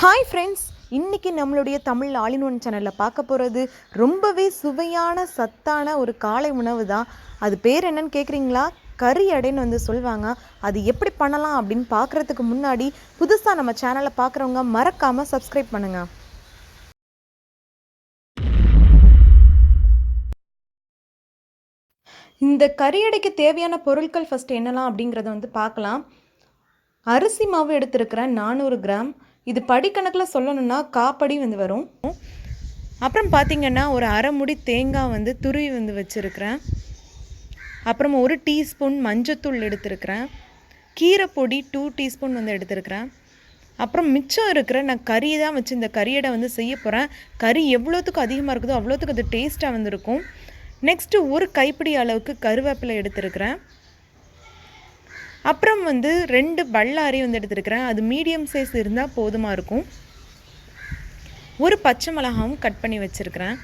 Hi friends, இன்றைக்கி நம்மளுடைய Tamil all in one சேனலில் பார்க்க போகிறது ரொம்பவே சுவையான சத்தான ஒரு காலை உணவு தான். அது பேர் என்னன்னு கேட்குறீங்களா? கறி அடைன்னு வந்து சொல்லுவாங்க. அது எப்படி பண்ணலாம் அப்படின்னு பார்க்குறதுக்கு முன்னாடி புதுசாக நம்ம சேனலை பார்க்குறவங்க மறக்காமல் சப்ஸ்கிரைப் பண்ணுங்கள். இந்த கறி அடைக்கு தேவையான பொருட்கள் ஃபஸ்ட்டு என்னலாம் அப்படிங்கிறத வந்து பார்க்கலாம். அரிசி மாவு எடுத்துருக்கிறேன் 400 கிராம். இது படிக்கணக்கில் சொல்லணும்னா காப்படி வந்து வரும். அப்புறம் பார்த்திங்கன்னா ஒரு அரை முடி தேங்காய் வந்து துருவி வந்து வச்சுருக்கிறேன். அப்புறம் 1 டீஸ்பூன் மஞ்சத்தூள் எடுத்துருக்கிறேன். கீரைப்பொடி 2 டீஸ்பூன் வந்து எடுத்துருக்கிறேன். அப்புறம் மிச்சம் இருக்கிற நான் கறி தான் வச்சு இந்த கறியடை வந்து செய்ய போகிறேன். கறி எவ்வளோத்துக்கு அதிகமாக இருக்குதோ அவ்வளோத்துக்கு அது டேஸ்ட்டாக வந்துருக்கும். நெக்ஸ்ட்டு ஒரு கைப்பிடி அளவுக்கு கருவேப்பிலை எடுத்துருக்கிறேன். அப்புறம் வந்து 2 பல்லாரி வந்து எடுத்துருக்கிறேன். அது மீடியம் சைஸ் இருந்தால் போதுமாக இருக்கும். ஒரு பச்சை மிளகாவும் கட் பண்ணி வச்சுருக்கிறேன்.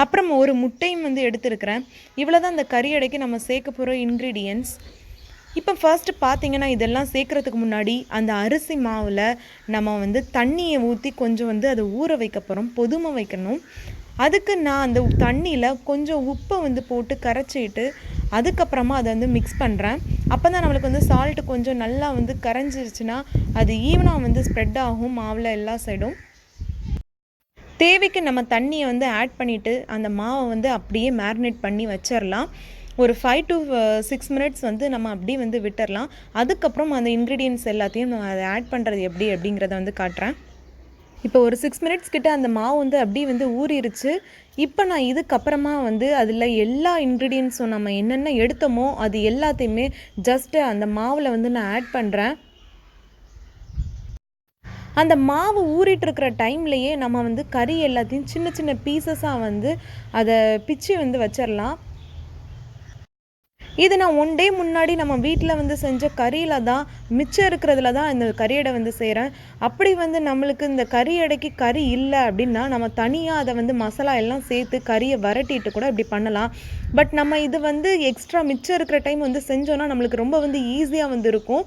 அப்புறம் ஒரு முட்டையும் வந்து எடுத்துருக்கிறேன். இவ்வளோ தான் இந்த கறி அடைக்கு நம்ம சேர்க்க போகிற இன்க்ரீடியன்ட்ஸ். இப்போ ஃபர்ஸ்ட்டு பார்த்திங்கன்னா இதெல்லாம் சேர்க்குறதுக்கு முன்னாடி அந்த அரிசி மாவில் நம்ம வந்து தண்ணியை ஊற்றி கொஞ்சம் வந்து அதை ஊற வைக்க போகிறோம், பொதுமை வைக்கணும். அதுக்கு நான் அந்த தண்ணியில் கொஞ்சம் உப்பை வந்து போட்டு கரைச்சிட்டு அதுக்கப்புறமா அதை வந்து மிக்ஸ் பண்ணுறேன். அப்போ தான் நம்மளுக்கு வந்து சால்ட்டு கொஞ்சம் நல்லா வந்து கரைஞ்சிருச்சுன்னா அது ஈவனாக வந்து ஸ்ப்ரெட் ஆகும் மாவில் எல்லா சைடும். தேவைக்கு நம்ம தண்ணியை வந்து ஆட் பண்ணிவிட்டு அந்த மாவை வந்து அப்படியே மேரினேட் பண்ணி வச்சிடலாம். ஒரு 5 to 6 மினிட்ஸ் வந்து நம்ம அப்படியே வந்து விட்டுடலாம். அதுக்கப்புறம் அந்த இன்க்ரீடியன்ட்ஸ் எல்லாத்தையும் நம்ம அதை ஆட் பண்ணுறது எப்படி அப்படிங்கிறத வந்து காட்டுறேன். இப்போ ஒரு 6 மினிட்ஸ் கிட்ட அந்த மாவு வந்து அப்படியே வந்து ஊறிடுச்சு. இப்போ நான் இதுக்கப்புறமா வந்து அதில் எல்லா இன்க்ரீடியன்ட்ஸும் நம்ம என்னென்ன எடுத்தோமோ அது எல்லாத்தையுமே ஜஸ்ட்டு அந்த மாவில் வந்து நான் ஆட் பண்ணுறேன். அந்த மாவு ஊறிட்டுருக்கிற டைம்லையே நம்ம வந்து கறி எல்லாத்தையும் சின்ன சின்ன பீசஸாக வந்து அதை பிச்சு வந்து வச்சிடலாம். இது நான் 1 டே முன்னாடி நம்ம வீட்டில் வந்து செஞ்ச கறியில் தான் மிச்சம் இருக்கிறதுல தான் இந்த கறியடை வந்து செய்கிறேன். அப்படி வந்து நம்மளுக்கு இந்த கறி அடைக்கு கறி இல்லை அப்படின்னா நம்ம தனியாக அதை வந்து மசாலா எல்லாம் சேர்த்து கறியை வரட்டிட்டு கூட இப்படி பண்ணலாம். பட் நம்ம இது வந்து எக்ஸ்ட்ரா மிச்சம் இருக்கிற டைம் வந்து செஞ்சோன்னா நம்மளுக்கு ரொம்ப வந்து ஈஸியாக வந்து இருக்கும்.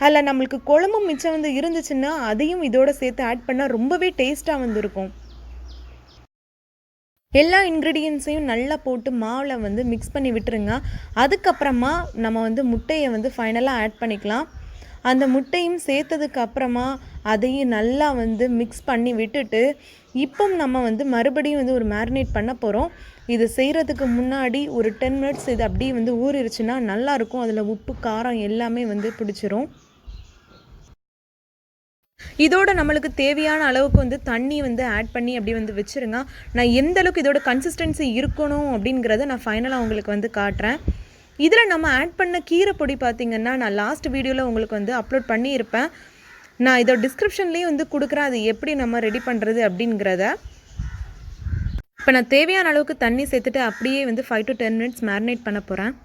அதில் நம்மளுக்கு குழம்பும் மிச்சம் வந்து இருந்துச்சுன்னா அதையும் இதோட சேர்த்து ஆட் பண்ணால் ரொம்பவே டேஸ்ட்டாக வந்து இருக்கும். எல்லா இன்க்ரீடியன்ஸையும் நல்லா போட்டு மாவில் வந்து மிக்ஸ் பண்ணி விட்டுருங்க. அதுக்கப்புறமா நம்ம வந்து முட்டையை வந்து ஃபைனலாக ஆட் பண்ணிக்கலாம். அந்த முட்டையும் சேர்த்ததுக்கு அப்புறமா அதையும் நல்லா வந்து மிக்ஸ் பண்ணி விட்டுட்டு இப்போ நம்ம வந்து மறுபடியும் வந்து ஒரு மேரினேட் பண்ண போகிறோம். இது செய்கிறதுக்கு முன்னாடி ஒரு 10 மினிட்ஸ் இது அப்படியே வந்து ஊறிடுச்சுன்னா நல்லாயிருக்கும். அதில் உப்பு காரம் எல்லாமே வந்து பிடிச்சிரும். இதோட நம்மளுக்கு தேவையான அளவுக்கு வந்து தண்ணி வந்து ஆட் பண்ணி அப்படி வந்து வச்சுருங்க. நான் எந்த அளவுக்கு இதோட கன்சிஸ்டன்சி இருக்கணும் அப்படிங்கிறத நான் ஃபைனலாக உங்களுக்கு வந்து காட்டுறேன். இதில் நம்ம ஆட் பண்ண கீரைப்பொடி பார்த்திங்கன்னா நான் லாஸ்ட் வீடியோவில் உங்களுக்கு வந்து அப்லோட் பண்ணியிருப்பேன். நான் இதோட டிஸ்கிரிப்ஷன்லேயும் வந்து கொடுக்குறேன் அது எப்படி நம்ம ரெடி பண்ணுறது அப்படிங்கிறத. இப்போ நான் தேவையான அளவுக்கு தண்ணி சேர்த்துட்டு அப்படியே வந்து 5 to 10 மினிட்ஸ் மேரினேட் பண்ண போகிறேன்.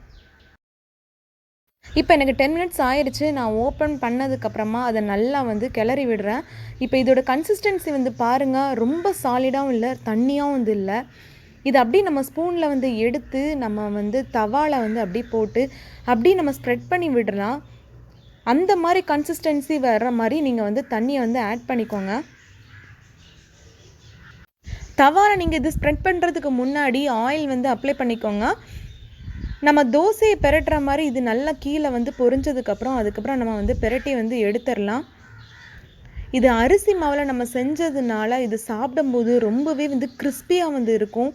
இப்போ எனக்கு 10 மினிட்ஸ் ஆயிடுச்சு. நான் ஓப்பன் பண்ணதுக்கப்புறமா அதை நல்லா வந்து கிளறி விடுறேன். இப்போ இதோட கன்சிஸ்டன்சி வந்து பாருங்கள், ரொம்ப சாலிடாகவும் இல்லை, தண்ணியாகவும் வந்து இல்லை. இது அப்படியே நம்ம ஸ்பூனில் வந்து எடுத்து நம்ம வந்து தவாவில் வந்து அப்படியே போட்டு அப்படியே நம்ம ஸ்ப்ரெட் பண்ணி விடலாம். அந்த மாதிரி கன்சிஸ்டன்சி வர்ற மாதிரி நீங்கள் வந்து தண்ணியை வந்து ஆட் பண்ணிக்கோங்க. தவாவில் நீங்கள் இது ஸ்ப்ரெட் பண்ணுறதுக்கு முன்னாடி ஆயில் வந்து அப்ளை பண்ணிக்கோங்க. நம்ம தோசையை பெரட்டுற மாதிரி இது நல்லா கீழே வந்து பொரிஞ்சதுக்கப்புறம் அதுக்கப்புறம் நம்ம வந்து பெரட்டி வந்து எடுத்துடலாம். இது அரிசி மாவில் நம்ம செஞ்சதுனால இது சாப்பிடும்போது ரொம்பவே வந்து கிறிஸ்பியாக வந்து இருக்கும்.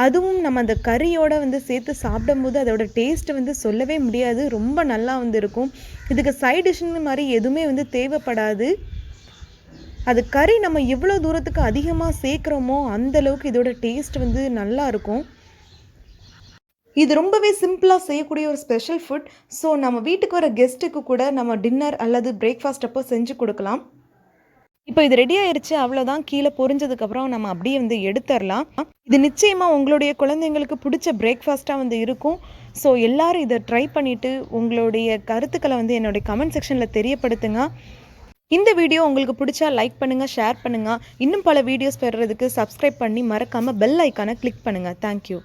அதுவும் நம்ம அந்த கறியோடு வந்து சேர்த்து சாப்பிடும்போது அதோட டேஸ்ட்டு வந்து சொல்லவே முடியாது, ரொம்ப நல்லா வந்து இருக்கும். இதுக்கு சைட் டிஷ்ஷுன்னு மாதிரி எதுவுமே வந்து தேவைப்படாது. அது கறி நம்ம எவ்வளோ தூரத்துக்கு அதிகமாக சேர்க்குறோமோ அந்தளவுக்கு இதோட டேஸ்ட் வந்து நல்லா இருக்கும். இது ரொம்பவே சிம்பிளாக செய்யக்கூடிய ஒரு ஸ்பெஷல் ஃபுட். ஸோ நம்ம வீட்டுக்கு வர கெஸ்ட்டுக்கு கூட நம்ம டின்னர் அல்லது பிரேக்ஃபாஸ்ட் அப்போ செஞ்சு கொடுக்கலாம். இப்போ இது ரெடி ஆயிடுச்சு, அவ்வளோதான். கீழே பொரிஞ்சதுக்கப்புறம் நம்ம அப்படியே வந்து எடுத்துடலாம். இது நிச்சயமாக உங்களுடைய குழந்தைங்களுக்கு பிடிச்ச பிரேக்ஃபாஸ்ட்டாக வந்து இருக்கும். ஸோ எல்லோரும் இதை ட்ரை பண்ணிவிட்டு உங்களுடைய கருத்துக்களை வந்து என்னுடைய கமெண்ட் செக்ஷனில் தெரியப்படுத்துங்க. இந்த வீடியோ உங்களுக்கு பிடிச்சா லைக் பண்ணுங்கள், ஷேர் பண்ணுங்கள். இன்னும் பல வீடியோஸ் பெறுறதுக்கு சப்ஸ்கிரைப் பண்ணி மறக்காமல் பெல் ஐக்கானை கிளிக் பண்ணுங்கள். தேங்க்யூ.